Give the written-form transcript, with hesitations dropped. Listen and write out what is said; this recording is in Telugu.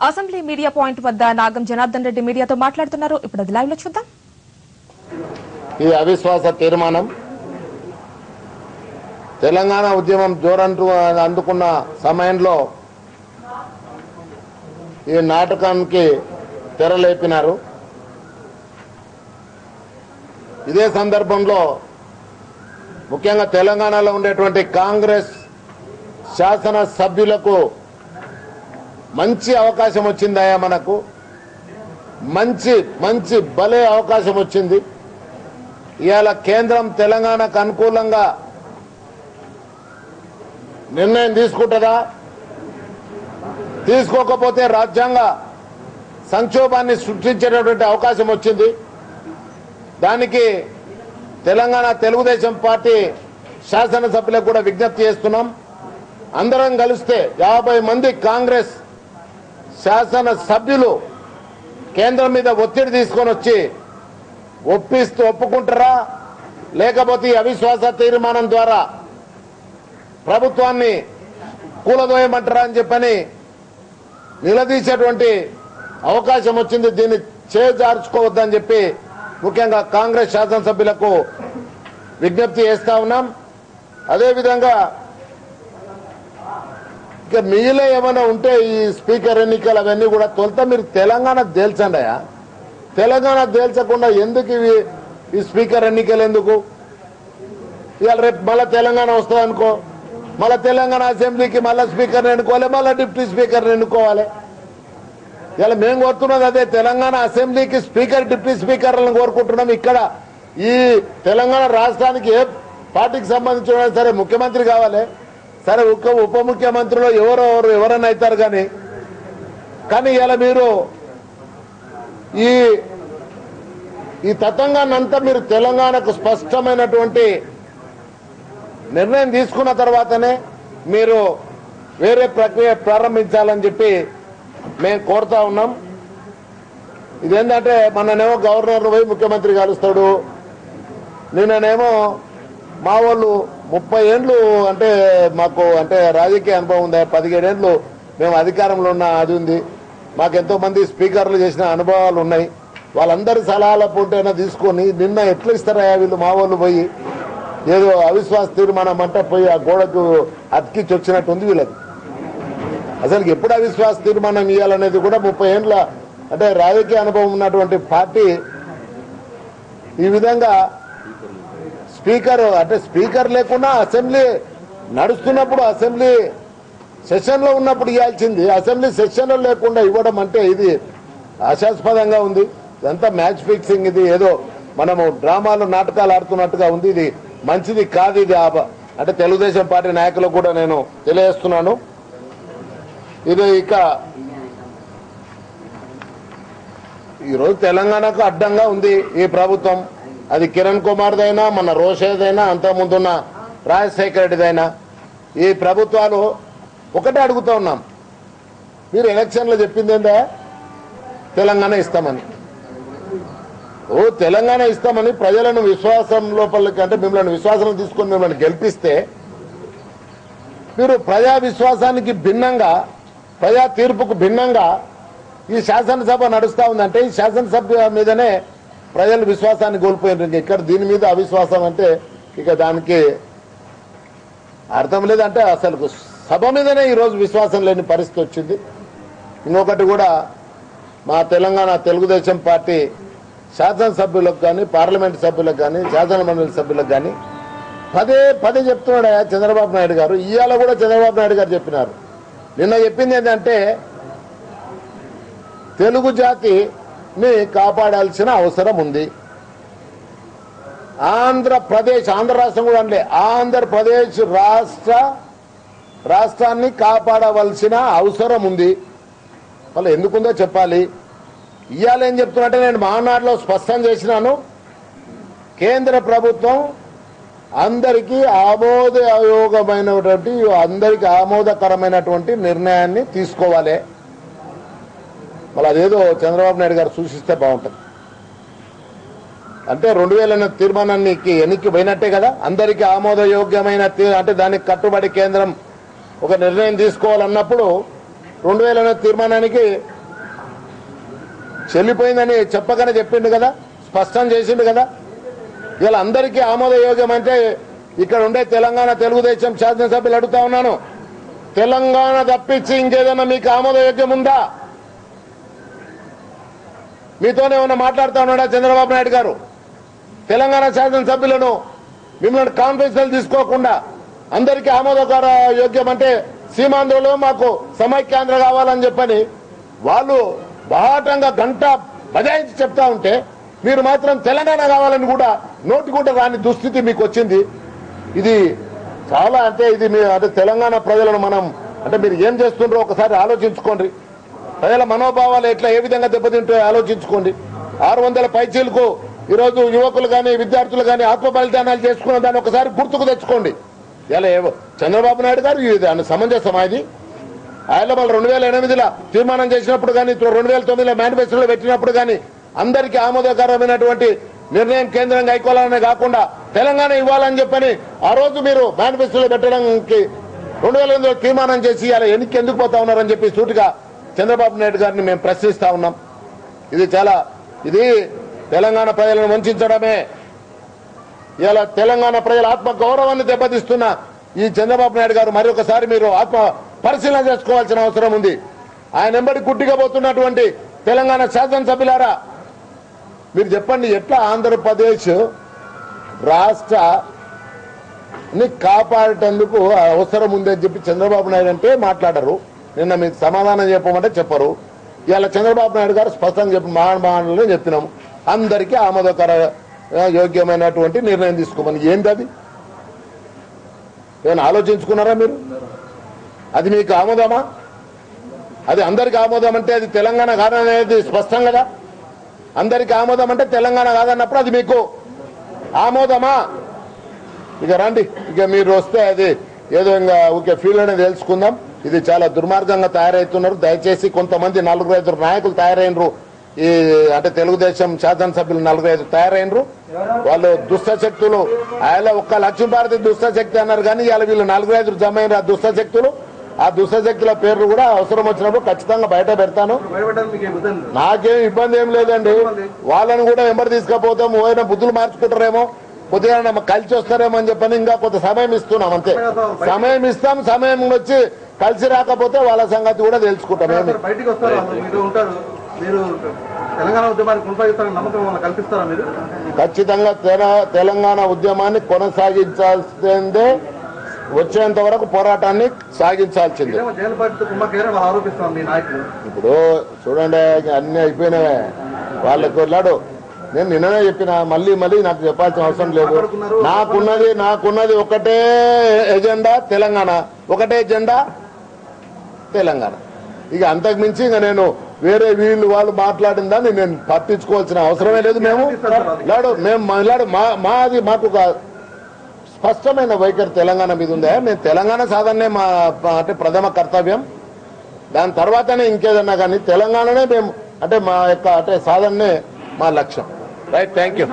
అసెంబ్లీ మీడియా పాయింట్ వద్ద నాగం జనార్దన్ రెడ్డి మీడియాతో మాట్లాడుతున్నారు. ఇప్పుడు అది లైవ్ లో చూద్దాం. ఈ అవిశ్వాస తీర్మానం తెలంగాణ ఉద్యమం జోరంటూ అందుకున్న సమయంలో ఈ నాటకానికి తెరలేపినారు. ఇదే సందర్భంలో ముఖ్యంగా తెలంగాణలో ఉండేటువంటి కాంగ్రెస్ శాసన సభ్యులకు మంచి అవకాశం వచ్చిందయ్యా. మనకు మంచి భలే అవకాశం వచ్చింది. ఇవాళ కేంద్రం తెలంగాణకు అనుకూలంగా నిర్ణయం తీసుకుంటుందా? తీసుకోకపోతే రాజ్యాంగ సంక్షోభాన్ని సృష్టించేటటువంటి అవకాశం వచ్చింది. దానికి తెలంగాణ తెలుగుదేశం పార్టీ శాసనసభ్యులకు కూడా విజ్ఞప్తి చేస్తున్నాం. అందరం కలిస్తే 50 మంది కాంగ్రెస్ శాసన సభ్యులు కేంద్రం మీద ఒత్తిడి తీసుకొని వచ్చి ఒప్పుకుంటారా, లేకపోతే ఈ అవిశ్వాస తీర్మానం ద్వారా ప్రభుత్వాన్ని కూలదోయమంటారా అని చెప్పని నిలదీసేటువంటి అవకాశం వచ్చింది. దీన్ని చేజార్చుకోవద్దని చెప్పి ముఖ్యంగా కాంగ్రెస్ శాసనసభ్యులకు విజ్ఞప్తి చేస్తా ఉన్నాం. అదేవిధంగా ఇక మిగిలిన ఏమైనా ఉంటే ఈ స్పీకర్ ఎన్నికలు అవన్నీ కూడా తొలుత మీరు తెలంగాణ తేల్చండి. తెలంగాణ తేల్చకుండా ఎందుకు ఈ స్పీకర్ ఎన్నికలు ఎందుకు? ఇవాళ రేపు మళ్ళీ తెలంగాణ వస్తుంది అనుకో, మళ్ళీ తెలంగాణ అసెంబ్లీకి మళ్ళీ స్పీకర్ని ఎన్నుకోవాలి, మళ్ళీ డిప్యూటీ స్పీకర్ని ఎన్నుకోవాలి. ఇలా మేము కోరుతున్నది అదే, తెలంగాణ అసెంబ్లీకి స్పీకర్ డిప్యూటీ స్పీకర్లను కోరుకుంటున్నాం. ఇక్కడ ఈ తెలంగాణ రాష్ట్రానికి ఏ పార్టీకి సంబంధించిన సరే ముఖ్యమంత్రి కావాలి, సరే ఉప ముఖ్యమంత్రిలో ఎవరైనా అవుతారు. కానీ ఇలా మీరు ఈ తతంగాన్నంతా మీరు తెలంగాణకు స్పష్టమైనటువంటి నిర్ణయం తీసుకున్న తర్వాతనే మీరు వేరే ప్రక్రియ ప్రారంభించాలని చెప్పి మేము కోరుతా ఉన్నాం. ఇదేంటంటే మొన్ననేమో గవర్నర్ పోయి ముఖ్యమంత్రి కలుస్తాడు, నిన్ననేమో మా వాళ్ళు 30 ఏండ్లు అంటే మాకు అంటే రాజకీయ అనుభవం ఉంది, 17 ఏండ్లు మేము అధికారంలో ఉన్న అది ఉంది, మాకెంతో మంది స్పీకర్లు చేసిన అనుభవాలు ఉన్నాయి, వాళ్ళందరి సలహాల పూటైనా తీసుకొని నిన్న ఎట్లా ఇస్తారయ్యా వీళ్ళు మా వాళ్ళు పోయి ఏదో అవిశ్వాస తీర్మానం అంటే పోయి ఆ గోడకు అతికిచ్చి వచ్చినట్టుంది వీళ్ళకి. అసలు ఎప్పుడు అవిశ్వాస తీర్మానం ఇవ్వాలనేది కూడా 30 ఏండ్ల అంటే రాజకీయ అనుభవం ఉన్నటువంటి పార్టీ ఈ విధంగా స్పీకర్ లేకుండా అసెంబ్లీ నడుస్తున్నప్పుడు అసెంబ్లీ సెషన్లో ఉన్నప్పుడు ఇవ్వాల్సింది అసెంబ్లీ సెషన్లో లేకుండా ఇవ్వడం అంటే ఇది ఆశాస్పదంగా ఉంది. ఇదంతా మ్యాచ్ ఫిక్సింగ్, ఇది ఏదో మనము డ్రామాలు నాటకాలు ఆడుతున్నట్టుగా ఉంది. ఇది మంచిది కాదు. ఇది అంటే తెలుగుదేశం పార్టీ నాయకులకు కూడా నేను తెలియజేస్తున్నాను. ఇది ఇక ఈరోజు తెలంగాణకు అడ్డంగా ఉంది ఈ ప్రభుత్వం. అది కిరణ్ కుమార్దైనా మన రోషేదైనా అంతకుముందున్న రాజశేఖర రెడ్డిదైనా ఈ ప్రభుత్వాలు ఒకటే అడుగుతూ ఉన్నాం. మీరు ఎలక్షన్లో చెప్పింది ఏందా? తెలంగాణ ఇస్తామని. తెలంగాణ ఇస్తామని ప్రజలను విశ్వాసం లోపలికి అంటే మిమ్మల్ని విశ్వాసం తీసుకొని మిమ్మల్ని గెలిపిస్తే మీరు ప్రజా విశ్వాసానికి భిన్నంగా ప్రజా తీర్పుకు భిన్నంగా ఈ శాసనసభ నడుస్తూ ఉందంటే ఈ శాసనసభ మీదనే ప్రజలు విశ్వాసాన్ని కోల్పోయినారు. ఇక్కడ దీని మీద అవిశ్వాసం అంటే ఇక దానికి అర్థం లేదంటే అసలు సభ మీదనే ఈరోజు విశ్వాసం లేని పరిస్థితి వచ్చింది. ఇంకొకటి కూడా మా తెలంగాణ తెలుగుదేశం పార్టీ శాసనసభ్యులకు కానీ పార్లమెంట్ సభ్యులకు కానీ శాసనమండలి సభ్యులకు కానీ పదే చెప్తున్నాడు చంద్రబాబు నాయుడు గారు. ఇవాళ కూడా చంద్రబాబు నాయుడు గారు చెప్పినారు. నిన్న చెప్పింది ఏంటంటే తెలుగు జాతిని కాపాడాల్సిన అవసరం ఉంది. ఆంధ్ర రాష్ట్రం కూడా అంటే ఆంధ్రప్రదేశ్ రాష్ట్రాన్ని కాపాడవలసిన అవసరం ఉంది. మళ్ళీ ఎందుకుందో చెప్పాలి. ఇవాళ ఏం చెప్తున్నట్టే నేను మహానాడులో స్పష్టం చేసినాను. కేంద్ర ప్రభుత్వం అందరికీ ఆమోదకరమైనటువంటి నిర్ణయాన్ని తీసుకోవాలి. మళ్ళీ అదేదో చంద్రబాబు నాయుడు గారు సూచిస్తే బాగుంటుంది. అంటే 2000 తీర్మానానికి ఎన్నిక పోయినట్టే కదా. అందరికీ ఆమోదయోగ్యమైన అంటే దానికి కట్టుబడి కేంద్రం ఒక నిర్ణయం తీసుకోవాలన్నప్పుడు 2000 తీర్మానానికి చెల్లిపోయిందని చెప్పగానే చెప్పిండు కదా, స్పష్టం చేసిండు కదా. ఇవాళ అందరికీ ఆమోదయోగ్యం అంటే ఇక్కడ ఉండే తెలంగాణ తెలుగుదేశం శాసనసభ్యులు అడుగుతా ఉన్నాను, తెలంగాణ తప్పించి ఇంకేదైనా మీకు ఆమోదయోగ్యం ఉందా? మీతోనే ఏమన్నా మాట్లాడుతూ ఉన్నాడా చంద్రబాబు నాయుడు గారు? తెలంగాణ శాసనసభ్యులను మిమ్మల్ని కాన్ఫరెన్స్లు తీసుకోకుండా అందరికీ ఆమోదకర యోగ్యం అంటే సీమాంధ్రలో మాకు సమైక్యాంధ్ర కావాలని చెప్పని వాళ్ళు బాటంగా గంట బజాయించి చెప్తా ఉంటే మీరు మాత్రం తెలంగాణ కావాలని కూడా నోటి కూడా రాని దుస్థితి మీకు వచ్చింది. ఇది చాలా అంటే ఇది మీ అంటే తెలంగాణ ప్రజలను మనం అంటే మీరు ఏం చేస్తుండ్రో ఒకసారి ఆలోచించుకోండి. ప్రజల మనోభావాలు ఎట్లా ఏ విధంగా దెబ్బతింటాయో ఆలోచించుకోండి. 600 పైచీలకు ఈరోజు యువకులు కానీ విద్యార్థులు కానీ ఆత్మ బలిదానాలు చేసుకున్న దాన్ని ఒకసారి గుర్తుకు తెచ్చుకోండి. ఇలా చంద్రబాబు నాయుడు గారు ఇది సమంజసమా? ఇది ఆయన వాళ్ళు 2008లో తీర్మానం చేసినప్పుడు కానీ 2009లో మేనిఫెస్టోలో పెట్టినప్పుడు కానీ అందరికీ ఆమోదకరమైనటువంటి నిర్ణయం కేంద్రంగా అయికోవాలనే కాకుండా తెలంగాణ ఇవ్వాలని చెప్పని ఆ రోజు మీరు మేనిఫెస్టోలో పెట్టడానికి 2008లో తీర్మానం చేసి అలా ఎన్నిక ఎందుకు పోతా ఉన్నారని చెప్పి సూటిగా చంద్రబాబు నాయుడు గారిని మేము ప్రశ్నిస్తా ఉన్నాం. ఇది తెలంగాణ ప్రజలను వంచడమే. ఇలా తెలంగాణ ప్రజల ఆత్మ గౌరవాన్ని దెబ్బతీస్తున్న ఈ చంద్రబాబు నాయుడు గారు మరొకసారి మీరు ఆత్మ పరిశీలన చేసుకోవాల్సిన అవసరం ఉంది. ఆయన వెంబడి గుడ్డిగా పోతున్నటువంటి తెలంగాణ శాసనసభ్యులారా మీరు చెప్పండి, ఎట్లా ఆంధ్రప్రదేశ్ రాష్ట్రాన్ని కాపాడేందుకు అవసరం ఉందని చెప్పి చంద్రబాబు నాయుడు అంటే మాట్లాడరు. నిన్న మీకు సమాధానం చెప్పమంటే చెప్పరు. ఇవాళ చంద్రబాబు నాయుడు గారు స్పష్టంగా చెప్పి మాటలు చెప్పినాము, అందరికీ ఆమోదకర యోగ్యమైనటువంటి నిర్ణయం తీసుకోమని. ఏంటి అది? ఏమైనా ఆలోచించుకున్నారా మీరు? అది మీకు ఆమోదమా? అది అందరికి ఆమోదం అంటే అది తెలంగాణ కాదనేది స్పష్టం కదా. అందరికి ఆమోదం అంటే తెలంగాణ కాదన్నప్పుడు అది మీకు ఆమోదమా? ఇక రండి, ఇక మీరు వస్తే అది ఏదో ఇంకా ఊకే ఫీల్ అనేది తెలుసుకుందాం. ఇది చాలా దుర్మార్గంగా తయారవుతున్నారు. దయచేసి కొంతమంది 4-5 నాయకులు తయారైనరు, ఈ అంటే తెలుగుదేశం శాసనసభ్యులు 4-5 తయారైనరు. వాళ్ళు దుష్టశక్తులు. ఆయన ఒక్క లక్ష్మీభారతి దుష్టశక్తి అన్నారు కానీ ఇవాళ వీళ్ళు 4-5 జమైన దుష్టశక్తులు. ఆ దుష్టశక్తుల పేర్లు కూడా అవసరం వచ్చినప్పుడు ఖచ్చితంగా బయట పెడతాను. నాకేం ఇబ్బంది ఏం లేదండి. వాళ్ళని కూడా వెంబడి తీసుకుపోతాము. ఏమైనా బుద్ధులు మార్చుకుంటారేమో, కొద్దిగా కలిసి వస్తారేమో అని చెప్పని ఇంకా కొంత సమయం ఇస్తున్నాం అంతే. సమయం ఇస్తాం. సమయం వచ్చి కలిసి రాకపోతే వాళ్ళ సంగతి కూడా తెలుసుకుంటాం. ఖచ్చితంగా తెలంగాణ ఉద్యమాన్ని కొనసాగించాల్సిందే. వచ్చేంత వరకు పోరాటాన్ని సాగించాల్సిందే. ఇప్పుడు చూడండి, అన్ని అయిపోయినావే వాళ్ళకు వెళ్ళాడు. నేను నిన్ననే చెప్పిన, మళ్ళీ నాకు చెప్పాల్సిన అవసరం లేదు. నాకున్నది ఒకటే ఎజెండా తెలంగాణ, ఒకటే ఎజెండా తెలంగాణ. ఇక అంతకు మించి ఇంకా నేను వేరే వీళ్ళు వాళ్ళు మాట్లాడిన దాన్ని నేను పట్టించుకోవాల్సిన అవసరమే లేదు. మాకు స్పష్టమైన వైఖరి తెలంగాణ మీద ఉందా? మేము తెలంగాణ సాధనే మా అంటే ప్రథమ కర్తవ్యం. దాని తర్వాతనే ఇంకేదన్నా కానీ తెలంగాణనే మేము అంటే మా యొక్క అంటే సాధనే మా లక్ష్యం. Right, thank you.